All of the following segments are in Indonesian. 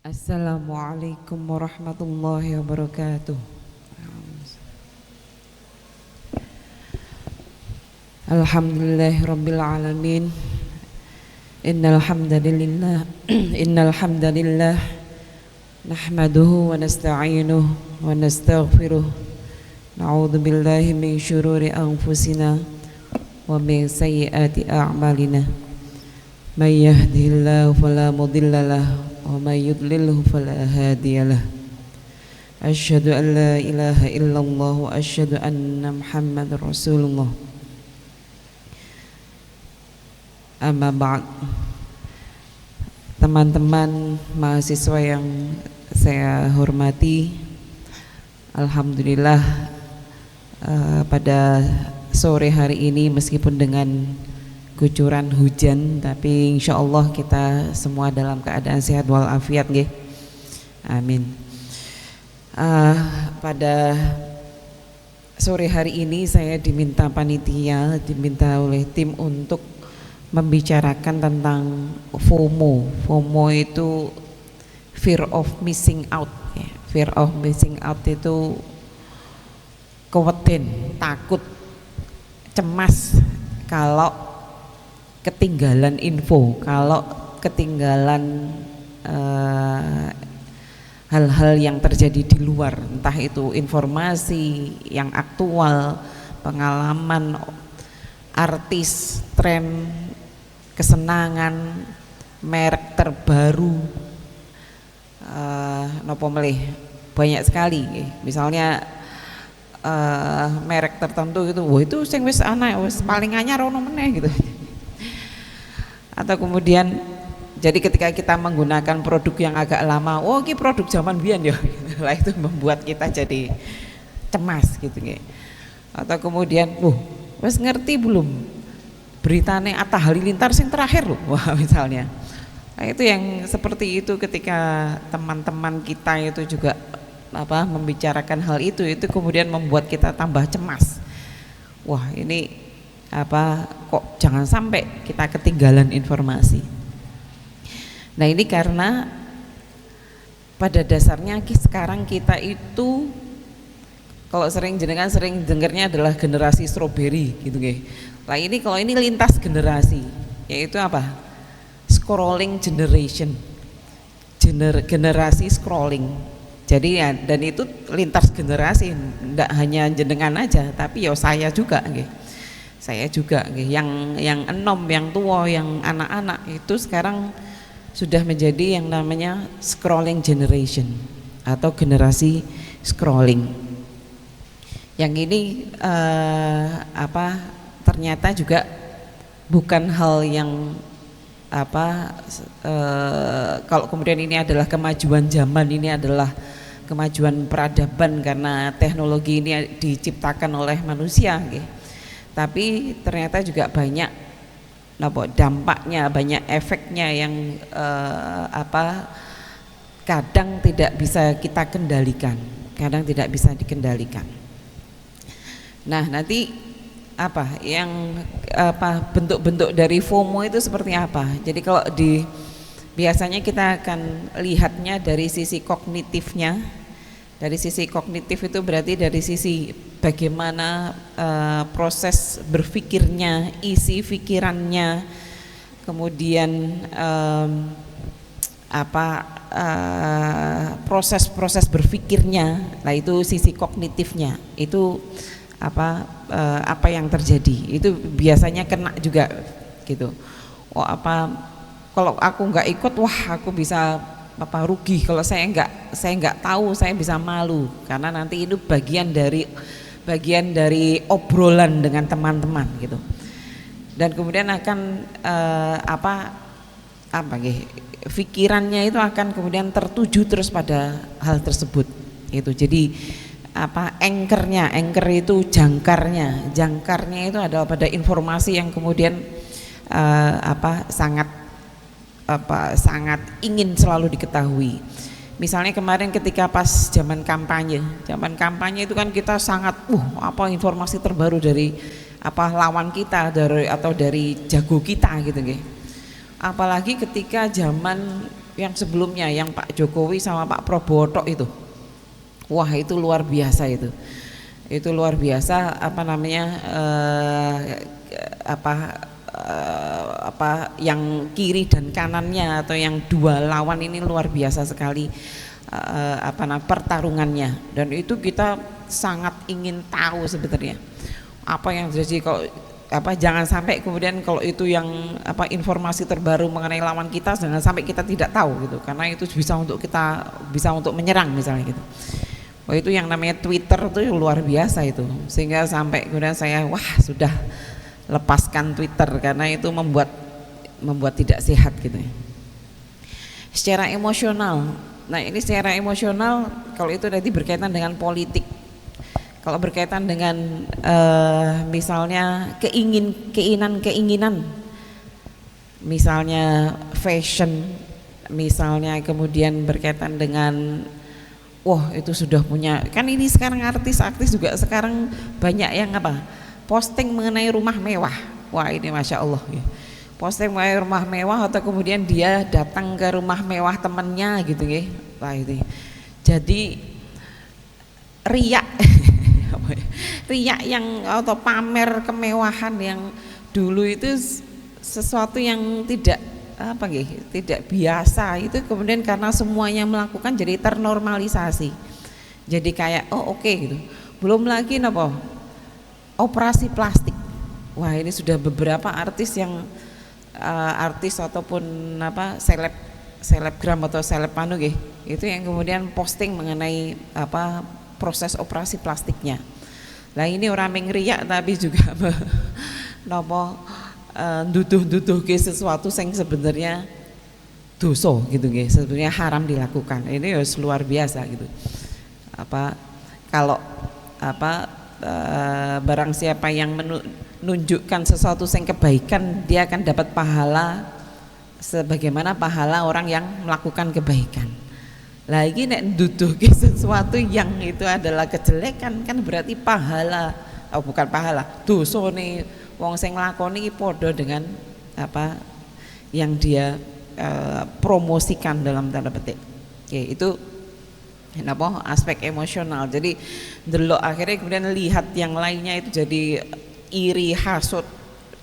Assalamualaikum warahmatullahi wabarakatuh. Alhamdulillahirabbil alamin. Innal hamdalillah innal hamdalillah nahmaduhu wa nasta'inuhu wa nastaghfiruh. Na'udzu billahi min syururi anfusina wa min sayyiati a'malina. May yahdihillahu fala mudilla lahu wa may yudlilhu fala hadiyalah. Asyhadu an la ilaha illallah wa asyhadu anna Muhammadar Rasulullah. Amma ba'd. Teman-teman mahasiswa yang saya hormati, alhamdulillah pada sore hari ini meskipun dengan gucuran hujan, tapi insya Allah kita semua dalam keadaan sehat walafiat nggih. Amin. Pada sore hari ini saya diminta panitia, diminta oleh tim untuk membicarakan tentang FOMO. FOMO itu fear of missing out ya. Fear of missing out itu keweden, takut, cemas kalau ketinggalan info, kalau ketinggalan hal-hal yang terjadi di luar, entah itu informasi yang aktual, pengalaman, artis, tren, kesenangan, merek terbaru, nopo melih banyak sekali. Misalnya merek tertentu gitu, wah itu sing wis ana wis paling anyar ono meneh gitu. Atau kemudian jadi ketika kita menggunakan produk yang agak lama, oh ini produk zaman biyen ya, lah itu membuat kita jadi cemas gitu nggih. Atau kemudian, wis ngerti belum beritane Atta Halilintar yang terakhir loh, wah misalnya. Nah, itu yang seperti itu ketika teman-teman kita itu juga membicarakan hal itu kemudian membuat kita tambah cemas. Wah ini kok jangan sampai kita ketinggalan informasi. Nah ini karena pada dasarnya sekarang kita itu kalau jenengan sering dengarnya adalah generasi strawberry gitu nggih. Nah ini kalau ini lintas generasi, yaitu apa? Scrolling generation, generasi scrolling. Jadi ya, dan itu lintas generasi, tidak hanya jenengan aja, tapi ya saya juga, gitu. Saya juga, gitu. Yang enom, yang tua, yang anak-anak itu sekarang sudah menjadi yang namanya scrolling generation atau generasi scrolling. Yang ini ternyata juga bukan hal yang kalau kemudian ini adalah kemajuan zaman, ini adalah kemajuan peradaban karena teknologi ini diciptakan oleh manusia gitu. Tapi ternyata juga banyak dampaknya, banyak efeknya yang kadang tidak bisa kita kendalikan, kadang tidak bisa dikendalikan. Nah nanti bentuk-bentuk dari FOMO itu seperti apa? Jadi kalau biasanya kita akan lihatnya dari sisi kognitifnya. Dari sisi kognitif itu berarti dari sisi bagaimana proses berpikirnya, isi pikirannya, kemudian proses-proses berpikirnya. Nah itu sisi kognitifnya. Itu apa yang terjadi itu biasanya kena juga gitu. Kalau aku nggak ikut, wah aku bisa rugi. Kalau saya nggak tahu, saya bisa malu karena nanti itu bagian dari obrolan dengan teman-teman gitu. Dan kemudian akan pikirannya itu akan kemudian tertuju terus pada hal tersebut itu. Jadi anchor itu jangkarnya itu adalah pada informasi yang kemudian sangat ingin selalu diketahui. Misalnya kemarin ketika pas zaman kampanye itu kan kita sangat informasi terbaru dari lawan kita dari jago kita gitu nggih. Apalagi ketika zaman yang sebelumnya yang Pak Jokowi sama Pak Prabowo itu. Wah, itu luar biasa itu. Itu luar biasa apa namanya yang kiri dan kanannya atau yang dua lawan ini luar biasa sekali pertarungannya, dan itu kita sangat ingin tahu sebenarnya apa yang terjadi. Kalau jangan sampai kemudian kalau itu yang informasi terbaru mengenai lawan kita, jangan sampai kita tidak tahu gitu, karena itu bisa untuk menyerang misalnya gitu. Oh, itu yang namanya Twitter itu luar biasa itu, sehingga sampai kemudian saya sudah lepaskan Twitter karena itu membuat tidak sehat gitu ya. Secara emosional, nah ini secara emosional kalau itu nanti berkaitan dengan politik. Kalau berkaitan dengan misalnya keinginan, misalnya fashion, misalnya kemudian berkaitan dengan itu sudah punya, kan ini sekarang artis juga sekarang banyak yang posting mengenai rumah mewah. Wah, ini Masya Allah ya. Posting mengenai rumah mewah atau kemudian dia datang ke rumah mewah temannya gitu ya. Wah, itu jadi riak riak yang atau pamer kemewahan yang dulu itu sesuatu yang tidak biasa, itu kemudian karena semuanya melakukan jadi ternormalisasi, jadi kayak oke gitu. Belum lagi operasi plastik. Wah, ini sudah beberapa artis yang artis ataupun selebgram atau selebpanu itu yang kemudian posting mengenai proses operasi plastiknya. Lah ini orang mengriak tapi juga duduh ke sesuatu yang sebenarnya dosa gitu sebenarnya haram dilakukan. Ini harus luar biasa gitu. Kalau barang siapa yang menunjukkan sesuatu yang kebaikan, dia akan dapat pahala sebagaimana pahala orang yang melakukan kebaikan. Lagi nek duduhke sesuatu yang itu adalah kejelekan, kan berarti pahala, bukan pahala, dosa nih wong sing nglakoni padha dengan yang dia promosikan dalam tanda petik. Oke, itu aspek emosional. Jadi delok akhirnya kemudian lihat yang lainnya itu jadi iri, hasut,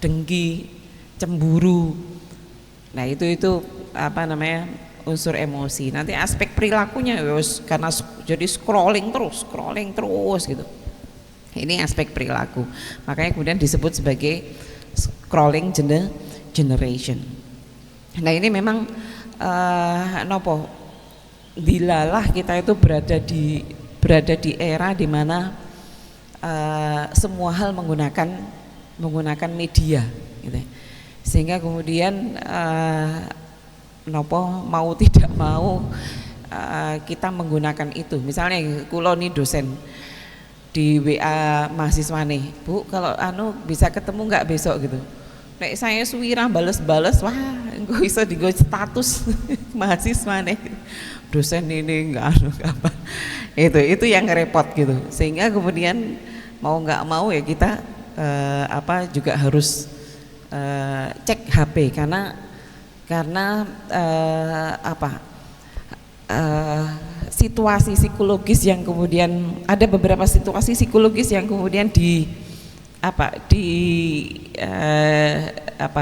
dengki, cemburu. Nah, itu unsur emosi. Nanti aspek perilakunya karena jadi scrolling terus gitu. Ini aspek perilaku. Makanya kemudian disebut sebagai scrolling generation. Nah, ini memang dilalah kita itu berada di era di mana semua hal menggunakan media gitu. Sehingga kemudian mau tidak mau kita menggunakan itu. Misalnya kula nih dosen di WA mahasiswa nih, Bu, kalau bisa ketemu nggak besok gitu. Nek saya suwirah bales-bales, wah engko iso digo status mahasiswa nih. Dosen ini nggak apa. Itu yang repot gitu. Sehingga kemudian mau nggak mau ya kita juga harus cek HP karena situasi psikologis yang kemudian ada beberapa situasi psikologis yang kemudian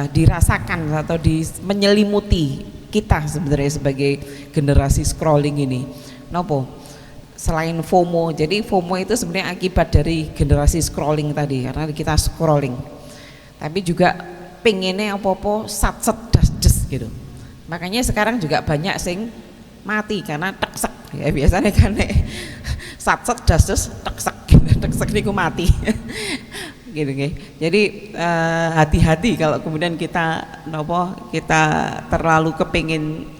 dirasakan atau menyelimuti kita sebenarnya sebagai generasi scrolling ini. Selain FOMO, jadi FOMO itu sebenarnya akibat dari generasi scrolling tadi, karena kita scrolling. Tapi juga pengennya apa-apa sat-set das-des gitu. Makanya sekarang juga banyak sing mati karena teksek. Ya biasanya kan sat-set das-des teksek. Teksek niku mati. Gitu nggih. Jadi hati-hati kalau kemudian kita terlalu kepingin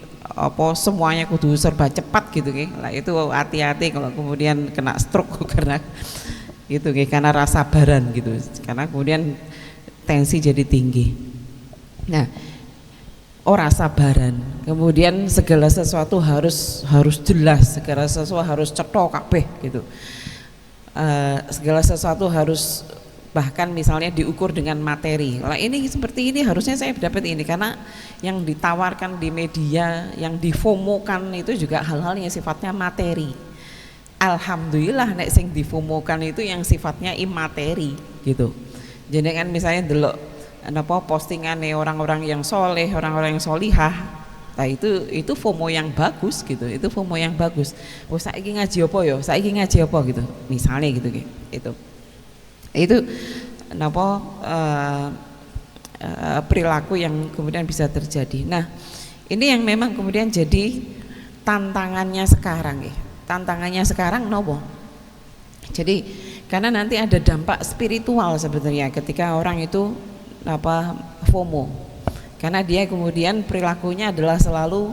semuanya kudu serba cepat gitu nggih. Lah itu hati-hati kalau kemudian kena stroke karena gitu nggih, karena rasa sabaran gitu. Karena kemudian tensi jadi tinggi. Nah, ora sabaran. Kemudian segala sesuatu harus jelas, segala sesuatu harus cetha kabeh gitu. Segala sesuatu harus bahkan misalnya diukur dengan materi. Lah ini seperti ini harusnya saya dapat ini, karena yang ditawarkan di media, yang difomokan itu juga hal-hal yang sifatnya materi. Alhamdulillah nek sing difomokan itu yang sifatnya imateri gitu. Jadi kan misalnya delok apa postingan orang-orang yang soleh, orang-orang yang solihah, nah itu FOMO yang bagus gitu, itu FOMO yang bagus. Oh saiki ngaji apa ya, saiki ngaji apa gitu, misalnya gitu itu napa perilaku yang kemudian bisa terjadi. Nah ini yang memang kemudian jadi tantangannya sekarang ya. Tantangannya sekarang nopo. Jadi karena nanti ada dampak spiritual sebenarnya ketika orang itu apa FOMO. Karena dia kemudian perilakunya adalah selalu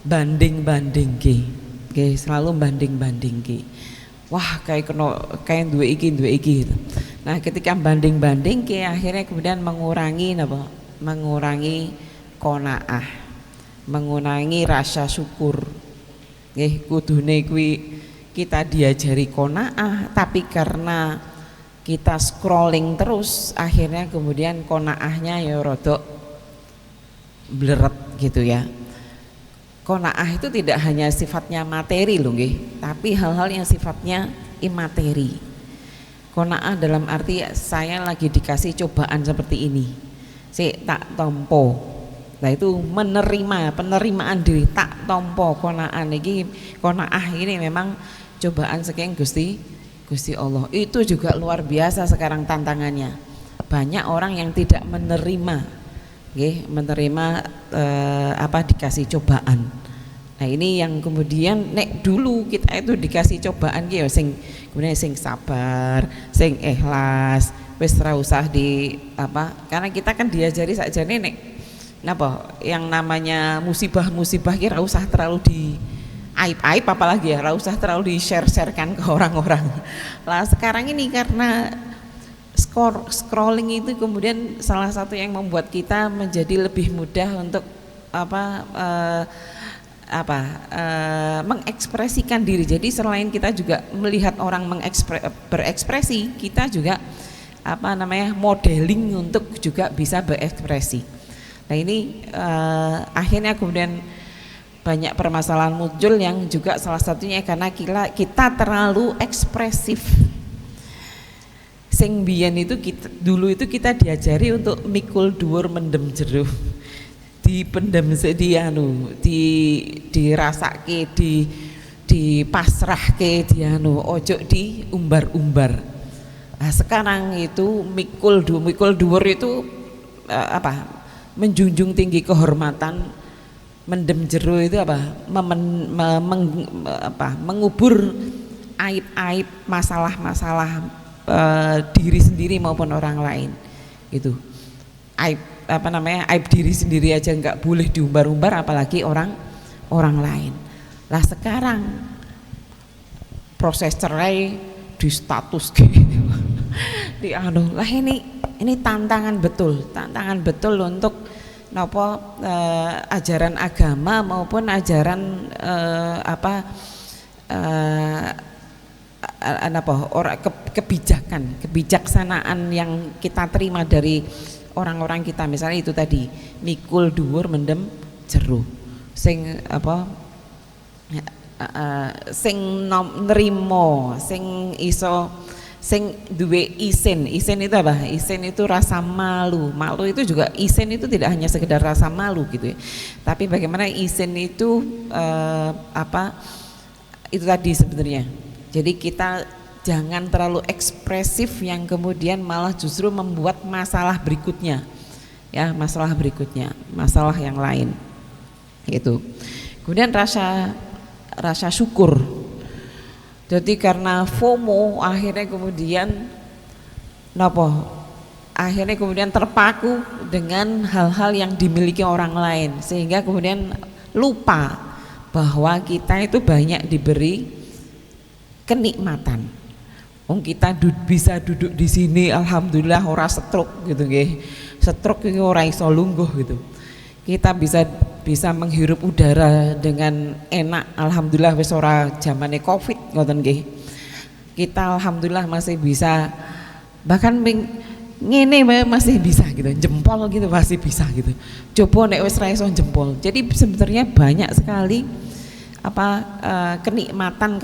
banding-bandingke. Oke, selalu banding-bandingke. Wah, kayak dua iki gitu. Nah, ketika banding-bandingke akhirnya kemudian mengurangi apa? Mengurangi qanaah. Mengurangi rasa syukur. Kudune kuwi kita diajari qanaah, tapi karena kita scrolling terus akhirnya kemudian qanaahnya ya rodok bleret gitu ya. Qanaah itu tidak hanya sifatnya materi loh nggih, tapi hal-hal yang sifatnya imateri. Qanaah dalam arti saya lagi dikasih cobaan seperti ini, tak tompo. Nah itu penerimaan diri, tak tompo qanaah ini memang cobaan saking Gusti Allah. Itu juga luar biasa sekarang tantangannya. Banyak orang yang tidak menerima dikasih cobaan. Nah ini yang kemudian nek dulu kita itu dikasih cobaan kemudian sing sabar, sing ikhlas, wis ora usah karena kita kan diajari sakjane nek yang namanya musibah kira usah terlalu di aib apalagi ya, usah terlalu di-share-sharekan ke orang-orang. Lah sekarang ini karena scrolling itu kemudian salah satu yang membuat kita menjadi lebih mudah untuk mengekspresikan diri. Jadi selain kita juga melihat orang berekspresi, kita juga modeling untuk juga bisa berekspresi. Nah ini akhirnya kemudian banyak permasalahan muncul yang juga salah satunya karena kita terlalu ekspresif. Sing biyen itu dulu itu kita diajari untuk mikul dhuwur mendem jero. Dipendem dirasake, dipasrahke, ojo diumbar-umbar. Nah, sekarang itu mikul dhuwur itu menjunjung tinggi kehormatan. Mendem jero itu mengubur aib-aib, masalah-masalah diri sendiri maupun orang lain gitu. Aib diri sendiri aja nggak boleh diumbar-umbar, apalagi orang lain. Lah sekarang proses cerai di status gitu. Lah ini tantangan betul untuk ajaran agama maupun ajaran kebijaksanaan yang kita terima dari orang-orang kita. Misalnya itu tadi mikul dhuwur mendem jero, sing nrimo, sing iso, sing duwe isin itu apa? Isin itu rasa malu itu juga, isin itu tidak hanya sekedar rasa malu gitu ya, tapi bagaimana isin itu itu tadi sebenarnya. Jadi kita jangan terlalu ekspresif yang kemudian malah justru membuat masalah berikutnya masalah yang lain gitu. Kemudian rasa syukur. Jadi karena FOMO akhirnya kemudian terpaku dengan hal-hal yang dimiliki orang lain, sehingga kemudian lupa bahwa kita itu banyak diberi kenikmatan. Kita bisa duduk di sini, alhamdulillah ora stroke gitu nggih. Stroke itu ora iso lungguh gitu. Kita bisa menghirup udara dengan enak, alhamdulillah wis ora zamane Covid ngoten nggih. Kita alhamdulillah masih bisa bahkan ngene masih bisa gitu, jempol gitu masih bisa gitu. Coba nek wis ra iso jempol. Jadi sebenarnya banyak sekali kenikmatan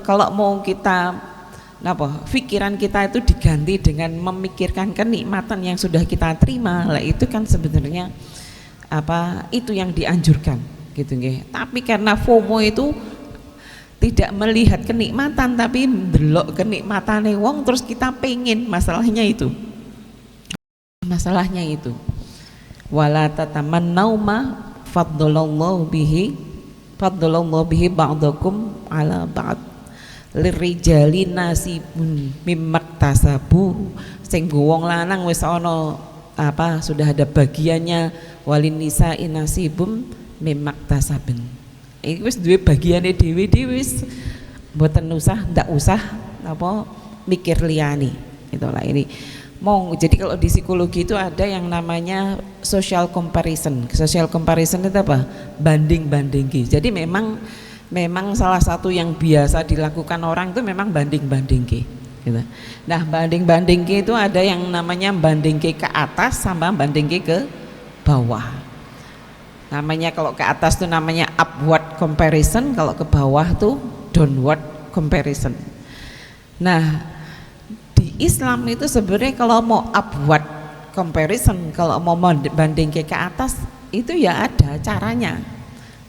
kalau mau kita pikiran kita itu diganti dengan memikirkan kenikmatan yang sudah kita terima, lah itu kan sebenarnya itu yang dianjurkan gitu nggih. Tapi karena FOMO itu tidak melihat kenikmatan tapi ndelok kenikmatane wong terus kita pengen, masalahnya itu wala tatamannau ma faddalallahu bihi ba'dakum ala ba'd lirijali nasibun mimmaktasabu. Sing wong lanang wis ana sudah ada bagiannya, walin nisa'i nasibum mimmaktasabun. Iki wis duwe bagiane dhewe-dhewe, wis mboten ndak usah mikir liyane. Itulah ini. Jadi kalau di psikologi itu ada yang namanya social comparison. Social comparison itu apa? Banding-bandingki. Jadi memang salah satu yang biasa dilakukan orang itu memang banding-bandingki gitu. Nah, banding-bandingki itu ada yang namanya bandingki ke atas sama bandingki ke bawah. Namanya kalau ke atas itu namanya upward comparison, kalau ke bawah tuh downward comparison. Nah, di Islam itu sebenarnya kalau mau upward comparison, kalau mau banding ke atas itu ya ada caranya.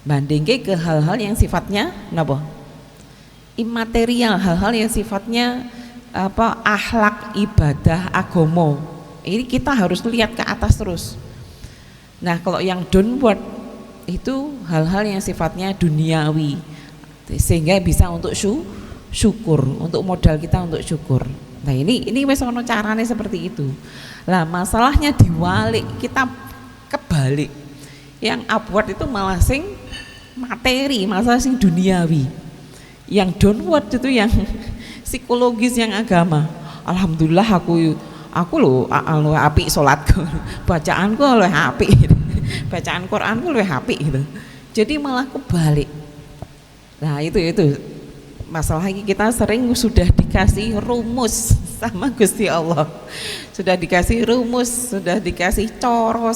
Banding ke hal-hal yang sifatnya imaterial, hal-hal yang sifatnya akhlak, ibadah, agama. Ini kita harus lihat ke atas terus. Nah, kalau yang downward itu hal-hal yang sifatnya duniawi, sehingga bisa untuk syukur, untuk modal kita untuk syukur. Nah, ini wis ono carane seperti itu. Lah masalahnya diwalik, kita kebalik. Yang upward itu malah sing materi, masalah sing duniawi. Yang downward itu yang psikologis, yang agama. Alhamdulillah aku lho apik salatku. Bacaanku luwih apik. Bacaan Quranku luwih apik gitu. Jadi malah kebalik. Nah, itu masalah kita sering sudah dikasih rumus sama Gusti Allah, sudah dikasih rumus, sudah dikasih coro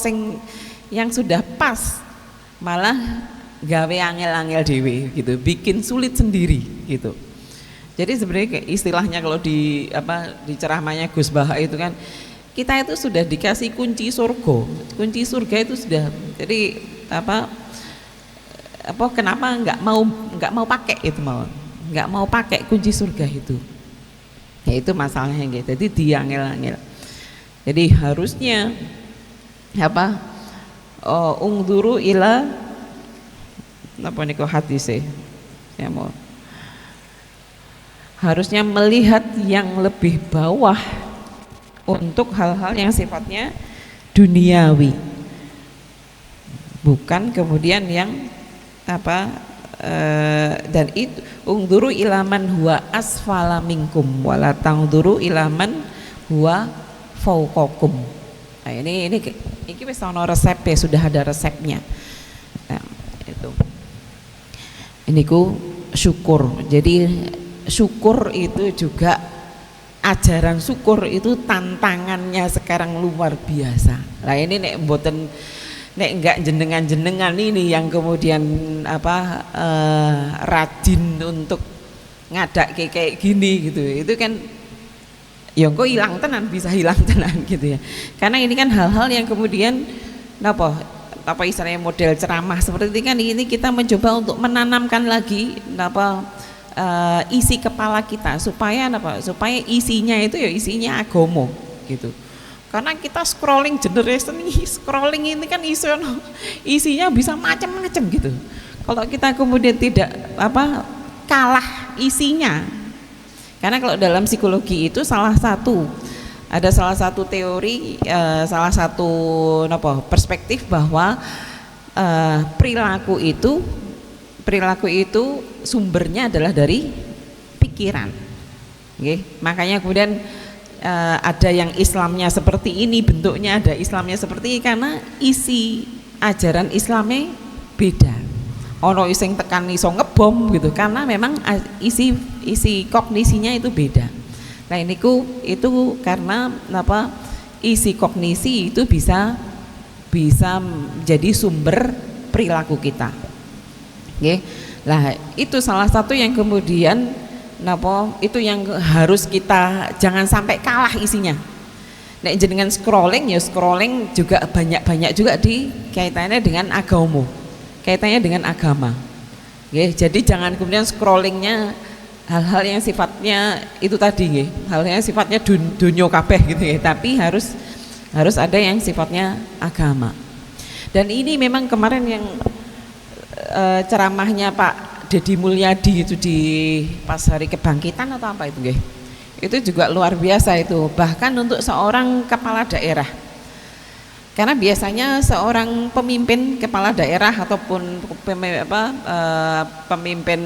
yang sudah pas, malah gawe angel-angel dewe gitu, bikin sulit sendiri gitu. Jadi sebenarnya istilahnya kalau di ceramahnya Gus Baha itu kan, kita itu sudah dikasih kunci surga itu sudah. Jadi kenapa nggak mau pakai itu, nggak mau pakai kunci surga itu, ya itu masalahnya gitu. Jadi diangel-angel. Jadi harusnya ungduru ila hadise, ya mau harusnya melihat yang lebih bawah untuk hal-hal yang sifatnya duniawi, bukan kemudian yang dan itu ungduru ilaman huwa asfala minkum wala tangduru ilaman huwa fauqakum. Nah, ini wis ana resep ya, sudah ada resepnya. Nah, itu. Ini ku syukur. Jadi syukur itu juga, ajaran syukur itu tantangannya sekarang luar biasa. Lah ini nek mboten, nek enggak jenengan ini yang kemudian rajin untuk ngadak kayak gini gitu, itu kan ya kok hilang tenan, bisa hilang tenan gitu ya. Karena ini kan hal-hal yang kemudian istilahnya model ceramah seperti ini kan, ini kita mencoba untuk menanamkan lagi isi kepala kita supaya isinya itu ya isinya agama gitu. Karena kita scrolling generation ini, scrolling ini kan isinya bisa macam-macam gitu. Kalau kita kemudian tidak kalah isinya, karena kalau dalam psikologi itu ada salah satu teori, salah satu perspektif bahwa perilaku itu sumbernya adalah dari pikiran. Okay? Makanya kemudian ada yang Islamnya seperti ini bentuknya, ada Islamnya seperti ini karena isi ajaran Islamnya beda. Ono sing tekan iso ngebom gitu, karena memang isi kognisinya itu beda. Nah itu karena apa, isi kognisi itu bisa menjadi sumber perilaku kita. Oke. Nah itu salah satu yang kemudian itu yang harus kita jangan sampai kalah isinya. Nek jenengan scrolling ya scrolling juga banyak juga di kaitannya dengan agama, kaitannya dengan agama. Oke, jadi jangan kemudian scrollingnya hal-hal yang sifatnya itu tadi, hal-hal yang sifatnya dunyo kabeh gitu ya, tapi harus ada yang sifatnya agama. Dan ini memang kemarin yang ceramahnya Pak Deddy Mulyadi itu di pas hari kebangkitan atau apa itu itu juga luar biasa itu, bahkan untuk seorang kepala daerah, karena biasanya seorang pemimpin kepala daerah ataupun pemimpin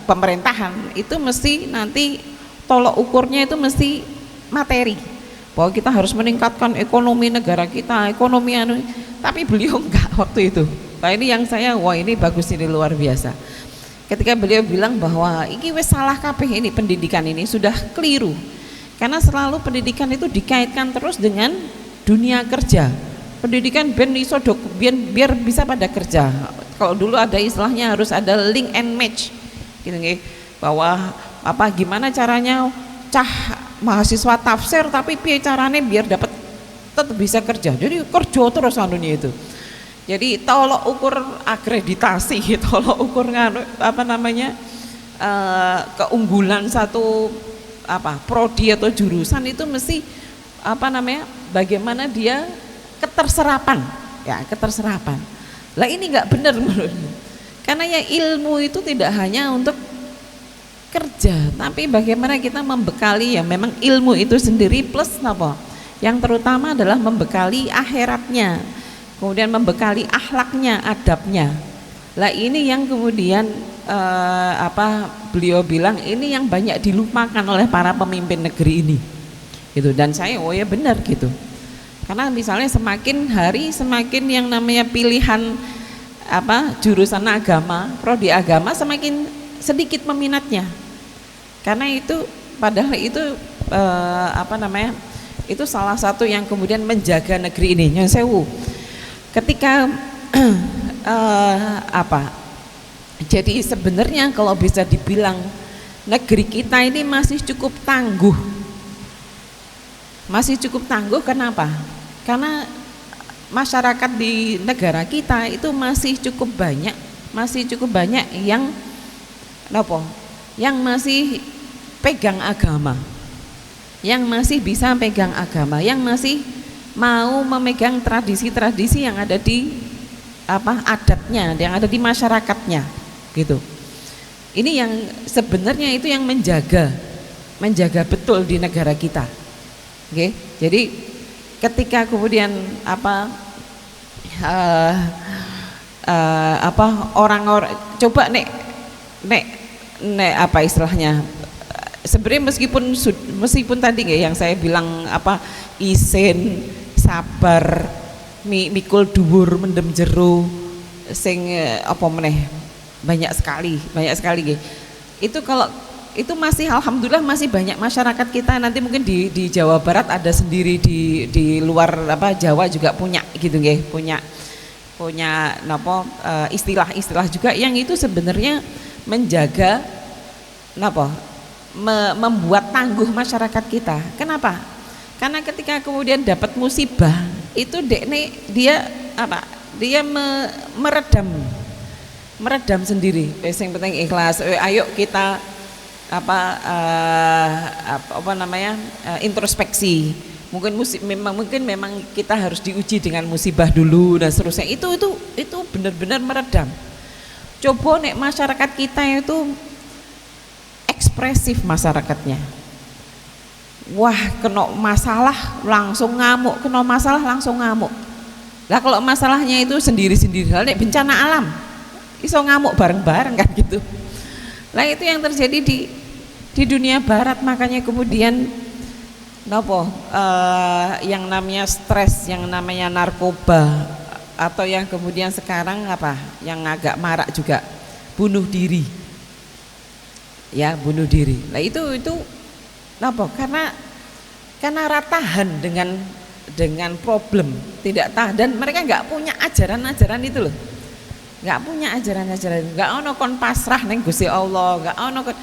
pemerintahan itu mesti nanti tolok ukurnya itu mesti materi, bahwa kita harus meningkatkan ekonomi negara kita, ekonomi tapi beliau enggak waktu itu. Nah ini yang ini bagus, ini luar biasa. Ketika beliau bilang bahwa ini wes salah kabeh, ini pendidikan ini sudah keliru. Karena selalu pendidikan itu dikaitkan terus dengan dunia kerja. Pendidikan biar bisa pada kerja. Kalau dulu ada istilahnya harus ada link and match. Gitu bahwa gimana caranya mahasiswa tafsir tapi piye carane biar dapat tetap bisa kerja. Jadi kerja terus anunya itu. Jadi tolok ukur akreditasi, tolok ukur keunggulan satu prodi atau jurusan itu mesti bagaimana dia keterserapan. Lah ini nggak benar menurutku. Karena ya ilmu itu tidak hanya untuk kerja, tapi bagaimana kita membekali, ya memang ilmu itu sendiri plus yang terutama adalah membekali akhiratnya, kemudian membekali akhlaknya, adabnya. Lah ini yang kemudian beliau bilang ini yang banyak dilupakan oleh para pemimpin negeri ini gitu. Dan saya ya benar gitu, karena misalnya semakin hari semakin yang namanya pilihan jurusan agama, prodi agama semakin sedikit peminatnya, karena itu padahal itu itu salah satu yang kemudian menjaga negeri ini. Nyon sewu, ketika jadi sebenarnya kalau bisa dibilang negeri kita ini masih cukup tangguh. Kenapa? Karena masyarakat di negara kita itu masih cukup banyak yang masih pegang agama, yang masih bisa pegang agama, yang masih mau memegang tradisi-tradisi yang ada di adatnya, yang ada di masyarakatnya gitu. Ini yang sebenarnya itu yang menjaga betul di negara kita. Oke, jadi ketika kemudian orang-orang coba nek istilahnya, sebenarnya meskipun tadi yang saya bilang isin, sabar, mikul dhuwur, mendem jero, sing banyak sekali itu. Kalau itu masih alhamdulillah masih banyak masyarakat kita, nanti mungkin di Jawa Barat ada sendiri, di luar Jawa juga punya gitu punya istilah-istilah juga yang itu sebenarnya menjaga membuat tangguh masyarakat kita. Kenapa? Karena ketika kemudian dapat musibah itu dia meredam sendiri. Yang penting ikhlas. Ayo kita introspeksi. Mungkin memang kita harus diuji dengan musibah dulu dan seterusnya. Itu benar-benar meredam. Coba masyarakat kita itu ekspresif masyarakatnya. Wah, kena masalah langsung ngamuk, Lah kalau masalahnya itu sendiri-sendiri, bencana alam iso ngamuk bareng-bareng kan gitu. Lah itu yang terjadi di dunia barat. Makanya kemudian yang namanya stres, yang namanya narkoba, atau yang kemudian sekarang yang agak marak juga bunuh diri. ya bunuh diri. Nah itu apa? Karena ratahan dengan problem, tidak tahan, dan mereka nggak punya ajaran-ajaran itu loh, nggak punya ajaran-ajaran, nggak ono kon pasrah neng Gusti Allah, nggak ono kon,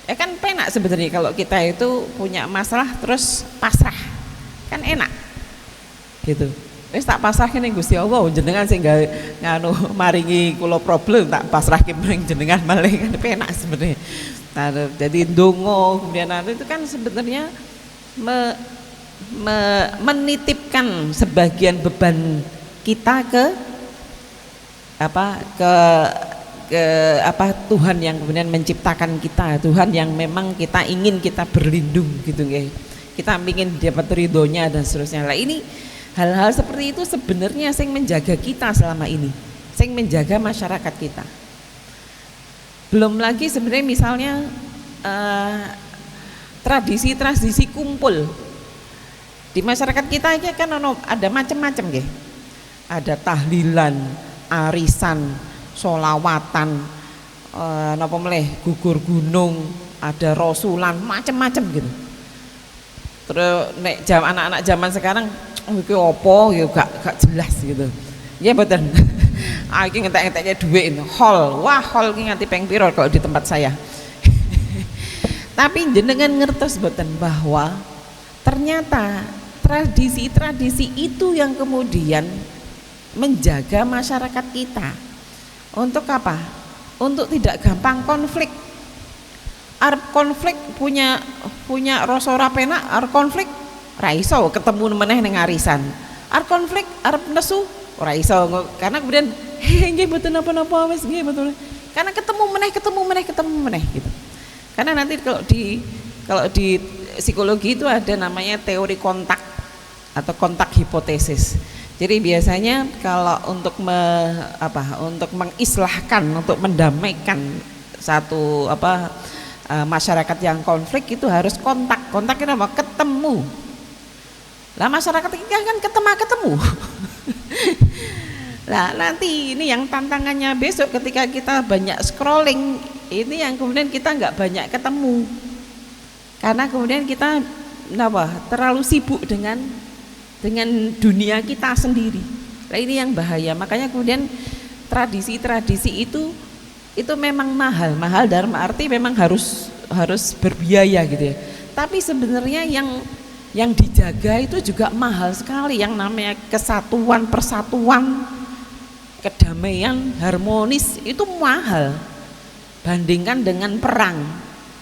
ya kan penak sebenarnya kalau kita itu punya masalah terus pasrah, kan enak gitu. Wis tak pasrahke ning Gusti Allah, jenengan sing nganu maringi kula problem, tak pasrahke ning jenengan malih, kan penak sebenarnya. Nah, jadi ndonga kemudian itu kan sebenarnya menitipkan sebagian beban kita ke Tuhan yang kemudian menciptakan kita, Tuhan yang memang kita ingin kita berlindung gitu nggih. Kita ingin dapat ridhonya dan seterusnya. Lah ini hal-hal seperti itu sebenarnya sing menjaga kita selama ini, sing menjaga masyarakat kita. Belum lagi sebenarnya misalnya tradisi-tradisi kumpul di masyarakat kita ini kan ada macam-macam nggih. Ada tahlilan, arisan, sholawatan, napa meleh gugur gunung, ada rasulan, macam-macam gitu. Terus nek anak-anak zaman sekarang iki opo ya gak jelas gitu. Nggih mboten. Iki ngentek-ngenteknya duit hall. Wah, hall iki nganti ping piro kalau di tempat saya. Tapi jenengan ngertos mboten bahwa ternyata tradisi-tradisi itu yang kemudian menjaga masyarakat kita. Untuk apa? Untuk tidak gampang konflik. Arep konflik punya rasa ora penak, arep konflik ora iso ketemu meneh ning arisan. Arep konflik, arep nesu ora iso karena kemudian nggih mboten napa-napa wis nggih betul. Karena ketemu meneh gitu. Karena nanti kalau di psikologi itu ada namanya teori kontak atau kontak hipotesis. Jadi biasanya kalau untuk mengislahkan, untuk mendamaikan satu masyarakat yang konflik itu harus kontak. Kontak itu apa? Ketemu. Lah masyarakat kita kan ketemu. Lah nanti ini yang tantangannya besok ketika kita banyak scrolling, ini yang kemudian kita nggak banyak ketemu. Karena kemudian kita terlalu sibuk dengan dunia kita sendiri. Nah ini yang bahaya. Makanya kemudian tradisi-tradisi itu memang mahal dalam arti memang harus berbiaya gitu ya. Tapi sebenarnya yang dijaga itu juga mahal sekali, yang namanya kesatuan, persatuan, kedamaian, harmonis itu mahal. Bandingkan dengan perang.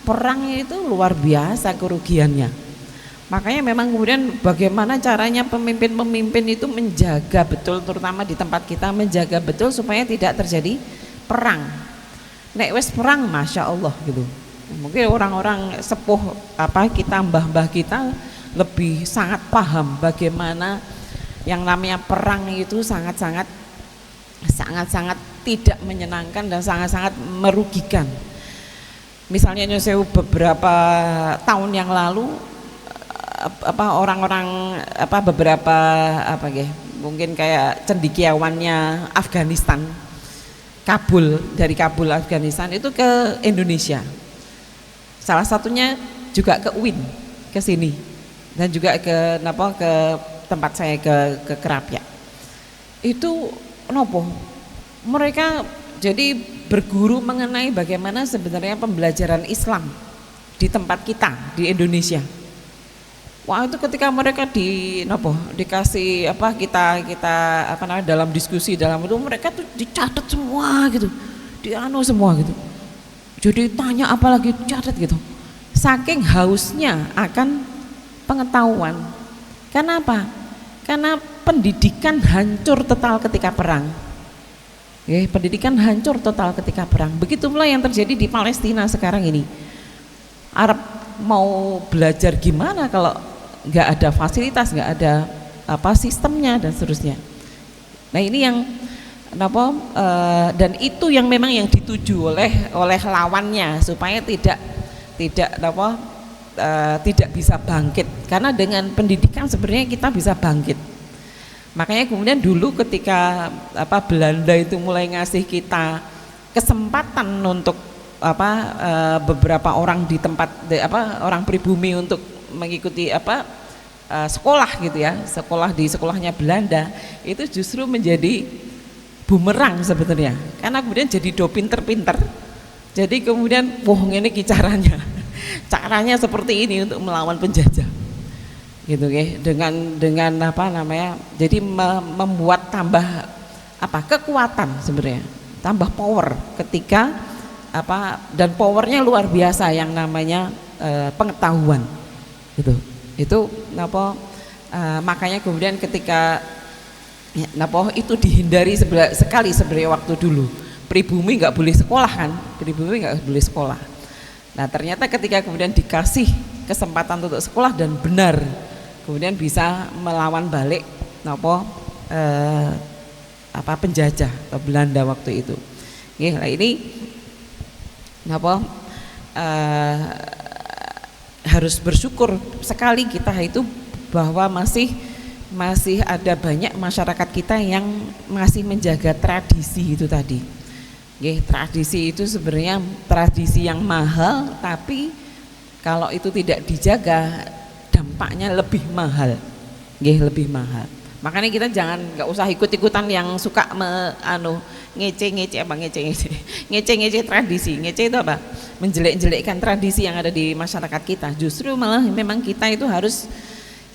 Perangnya itu luar biasa kerugiannya. Makanya memang kemudian bagaimana caranya pemimpin-pemimpin itu menjaga betul, terutama di tempat kita, menjaga betul supaya tidak terjadi perang. Nek wes perang, masya Allah gitu. Mungkin orang-orang sepuh kita, mbah-mbah kita lebih sangat paham bagaimana yang namanya perang itu sangat-sangat tidak menyenangkan dan sangat-sangat merugikan. Misalnya Nyosewu beberapa tahun yang lalu orang-orang beberapa mungkin kayak cendekiawannya Afghanistan, dari Kabul Afghanistan itu ke Indonesia. Salah satunya juga ke UIN ke sini dan juga ke tempat saya ke Kerapia. Itu mereka jadi berguru mengenai bagaimana sebenarnya pembelajaran Islam di tempat kita di Indonesia. Wah, itu ketika mereka dikasih kita dalam diskusi dalam itu, mereka tuh dicatat semua gitu, semua gitu. Jadi tanya apalagi dicatat gitu. Saking hausnya akan pengetahuan. Kenapa? Karena pendidikan hancur total ketika perang. Pendidikan hancur total ketika perang. Begitu pula yang terjadi di Palestina sekarang ini. Arab mau belajar gimana kalau nggak ada fasilitas, nggak ada sistemnya dan seterusnya. Nah ini yang dan itu yang memang yang dituju oleh lawannya supaya tidak bisa bangkit. Karena dengan pendidikan sebenarnya kita bisa bangkit. Makanya kemudian dulu ketika Belanda itu mulai ngasih kita kesempatan untuk beberapa orang di orang pribumi untuk mengikuti sekolah gitu ya, di sekolahnya Belanda itu justru menjadi bumerang sebetulnya, karena kemudian jadi do pinter-pinter, jadi kemudian ini caranya seperti ini untuk melawan penjajah gitu ya, dengan jadi membuat tambah kekuatan sebenarnya, tambah power ketika dan powernya luar biasa yang namanya pengetahuan gitu. Itu makanya kemudian ketika itu dihindari sekali sebenarnya waktu dulu. Pribumi nggak boleh sekolah kan, Nah ternyata ketika kemudian dikasih kesempatan untuk sekolah dan benar, kemudian bisa melawan balik penjajah atau Belanda waktu itu. Nah ini harus bersyukur sekali kita itu bahwa masih ada banyak masyarakat kita yang masih menjaga tradisi itu tadi. Tradisi itu sebenarnya tradisi yang mahal, tapi kalau itu tidak dijaga dampaknya lebih mahal. Lebih mahal. Makanya kita nggak usah ikut-ikutan yang suka ngece-ngece tradisi. Ngece itu apa? Menjelek-jelekkan tradisi yang ada di masyarakat kita. Justru malah memang kita itu harus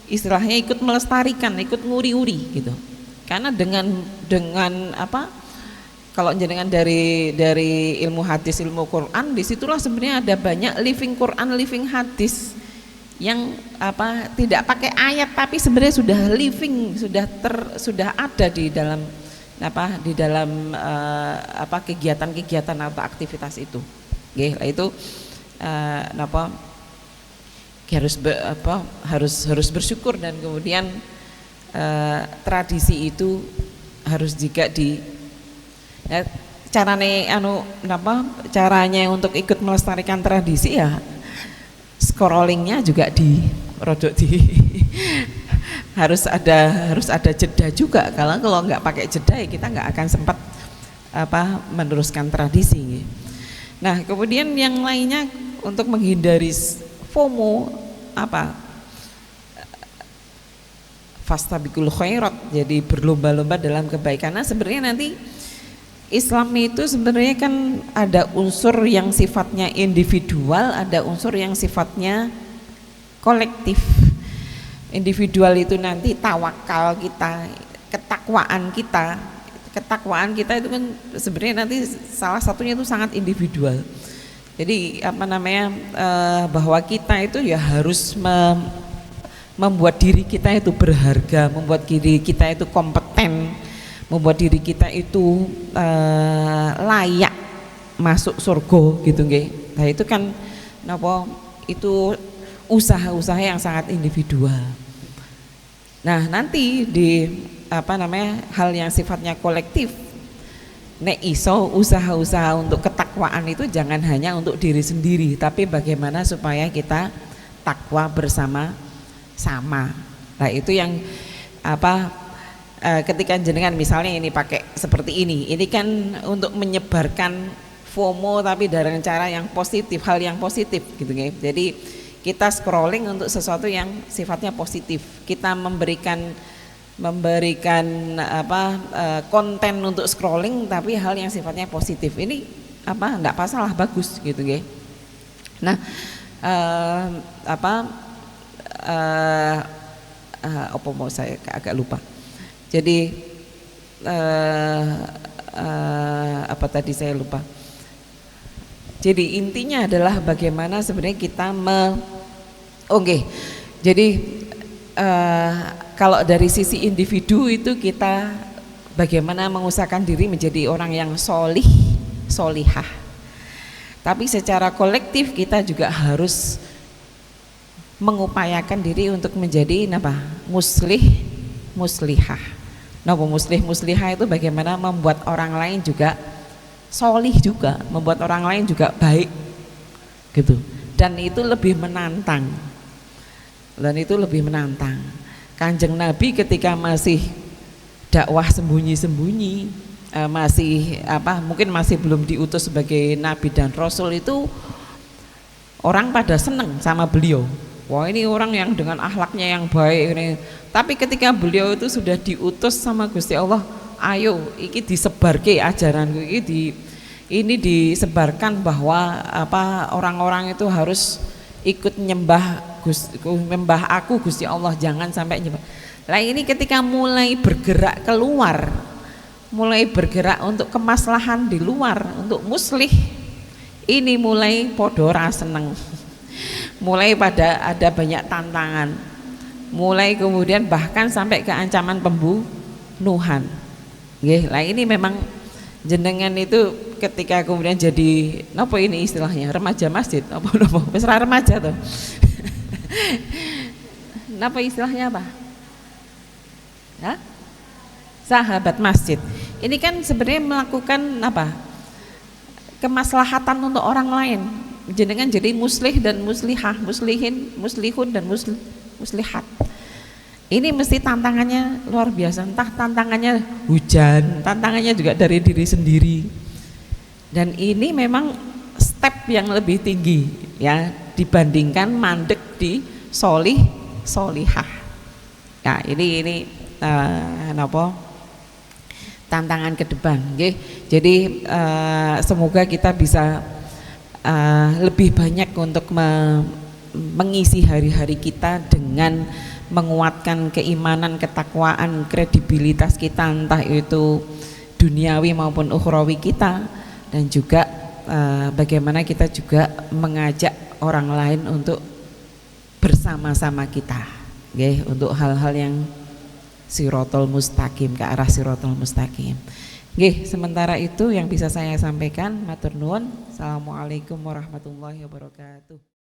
istilahnya ikut melestarikan, ikut nguri-uri gitu. Karena dengan kalau jenengan dari ilmu hadis, ilmu Quran, disitulah sebenarnya ada banyak living Quran, living hadis yang tidak pakai ayat tapi sebenarnya sudah living, sudah ada di dalam kegiatan atau aktivitas itu. Itu harus bersyukur, dan kemudian tradisi itu harus juga caranya untuk ikut melestarikan tradisi ya scrollingnya juga harus ada jeda juga. Kalau nggak pakai jeda ya kita nggak akan sempat meneruskan tradisi. Nah kemudian yang lainnya untuk menghindari FOMO fastabiqul khairat, jadi berlomba-lomba dalam kebaikan. Nah sebenarnya nanti Islam itu sebenarnya kan ada unsur yang sifatnya individual, ada unsur yang sifatnya kolektif. Individual itu nanti tawakal kita, ketakwaan kita itu kan sebenarnya nanti salah satunya itu sangat individual. Jadi bahwa kita itu ya harus membuat diri kita itu berharga, membuat diri kita itu kompeten, membuat diri kita itu layak masuk surga gitu nggih. Nah itu kan itu usaha-usaha yang sangat individual. Nah nanti di hal yang sifatnya kolektif, nek iso usaha-usaha untuk ketakwaan itu jangan hanya untuk diri sendiri, tapi bagaimana supaya kita takwa bersama-sama. Nah itu yang ketika jenengan misalnya ini pakai seperti ini kan untuk menyebarkan FOMO tapi dengan cara yang positif, hal yang positif gitu ya. Jadi kita scrolling untuk sesuatu yang sifatnya positif, kita memberikan konten untuk scrolling tapi hal yang sifatnya positif, ini enggak masalah, bagus gitu ya. Nah apa mau saya agak lupa. Jadi apa tadi saya lupa. Jadi intinya adalah bagaimana sebenarnya kita jadi kalau dari sisi individu itu kita bagaimana mengusahakan diri menjadi orang yang solihah. Tapi secara kolektif kita juga harus mengupayakan diri untuk menjadi muslihah. Muslihah itu bagaimana membuat orang lain juga solih juga, membuat orang lain juga baik gitu. Dan itu lebih menantang. Kanjeng Nabi ketika masih dakwah sembunyi-sembunyi, masih mungkin masih belum diutus sebagai nabi dan rasul itu orang pada seneng sama beliau. Wah, ini orang yang dengan akhlaknya yang baik ini. Tapi ketika beliau itu sudah diutus sama Gusti Allah, ayo iki disebarke ajaranku ini disebarkan bahwa orang-orang itu harus ikut menyembah aku Gusti Allah, jangan sampai nyembah. Lah ini ketika mulai bergerak keluar, mulai bergerak untuk kemaslahan di luar, untuk muslih, ini mulai podo ra seneng. Mulai pada ada banyak tantangan, mulai kemudian bahkan sampai ke ancaman pembunuhan. Lah ini memang jenengan itu ketika kemudian jadi apa ini istilahnya remaja masjid apa wis remaja tuh. Napa istilahnya apa? Hah? Sahabat masjid. Ini kan sebenarnya melakukan kemaslahatan untuk orang lain. Jenengan jadi muslih dan muslihah, muslihun dan muslihat. Ini mesti tantangannya luar biasa. Entah tantangannya hujan, tantangannya juga dari diri sendiri. Dan ini memang step yang lebih tinggi ya dibandingkan mandek di solihah. Ya ini tantangan ke depan. Jadi semoga kita bisa lebih banyak untuk mengisi hari-hari kita dengan menguatkan keimanan, ketakwaan, kredibilitas kita, entah itu duniawi maupun ukhrawi kita, dan juga bagaimana kita juga mengajak orang lain untuk bersama-sama kita, untuk hal-hal yang sirotol mustaqim, ke arah sirotol mustaqim. Sementara itu yang bisa saya sampaikan. Matur nuwun. Assalamualaikum warahmatullahi wabarakatuh.